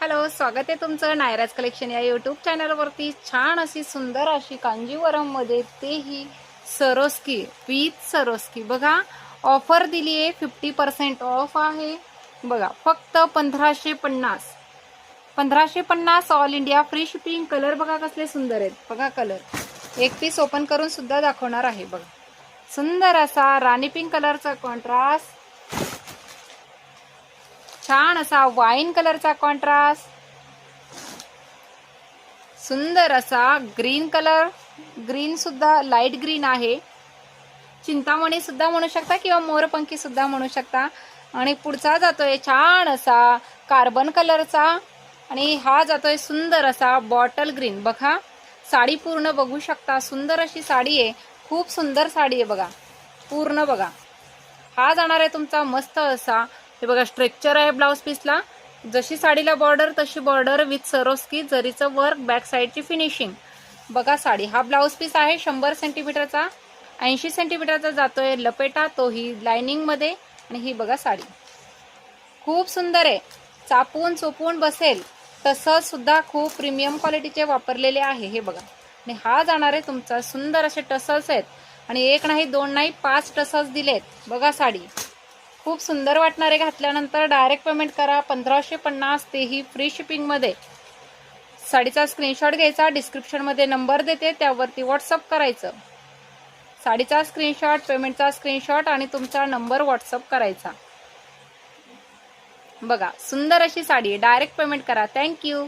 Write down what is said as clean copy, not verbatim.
Hello, स्वागत आहे तुमचं नायराज कलेक्शन या यूट्यूब चॅनलवरती। छान अशी सुंदर अशी कांजीवरममध्ये तेही सरोस्की विथ सरोस्की बघा, ऑफर दिली आहे। 50% ऑफ आहे बघा, फक्त 1550 all India free shipping. Colour बघा कसले सुंदर आहेत बघा, कलर एक पीस ओपन करून सुद्धा दाखवणार आहे बघा। सुंदर असा राणी पिंक कलरचा कॉन्ट्रास्ट, छान असा वाईन कलरचा कॉन्ट्रास्ट, सुंदर असा ग्रीन कलर, ग्रीन सुद्धा लाईट ग्रीन आहे, चिंतामणी सुद्धा म्हणू शकता किंवा मोरपंखी सुद्धा म्हणू शकता। आणि पुढचा जातोय छान असा कार्बन कलरचा, आणि हा जातोय सुंदर असा बॉटल ग्रीन। बघा साडी पूर्ण बघू शकता, सुंदर अशी साडी आहे, खूप सुंदर साडी आहे बघा पूर्ण बघा। हा जाणार आहे तुमचा मस्त असा, हे बघा स्ट्रक्चर आहे ब्लाउज पीसला, जशी साडीला बॉर्डर तशी बॉर्डर विथ सरोस्की जरीचं वर्क, बॅक साईडची फिनिशिंग बघा साडी। हा ब्लाउज पीस आहे 100 सेंटीमीटरचा, 80 सेंटीमीटरचा जातोय लपेटा, तोही लाइनिंग मध्ये। आणि ही बघा साडी खूप सुंदर आहे, चापून चोपून बसेल तसं सुद्धा खूप प्रीमियम क्वालिटीचे वापरलेले आहे हे बघा। आणि हा जाणार आहे तुमचा, सुंदर असे टसल्स आहेत, आणि एक नाही दोन नाही 5 टसल्स दिलेत बघा। साडी खूप सुंदर वाटणार आहे घातल्यानंतर। डायरेक्ट पेमेंट करा 1550, तेही फ्री शिपिंग मध्ये। साडीचा स्क्रीनशॉट घ्यायचा, डिस्क्रिप्शन मध्ये नंबर देते त्यावरती व्हॉट्सअप करायचं। साडीचा स्क्रीनशॉट, पेमेंटचा स्क्रीनशॉट आणि तुमचा नंबर व्हॉट्सअप करायचा बघा। सुंदर अशी साडी, डायरेक्ट पेमेंट करा। थँक्यू।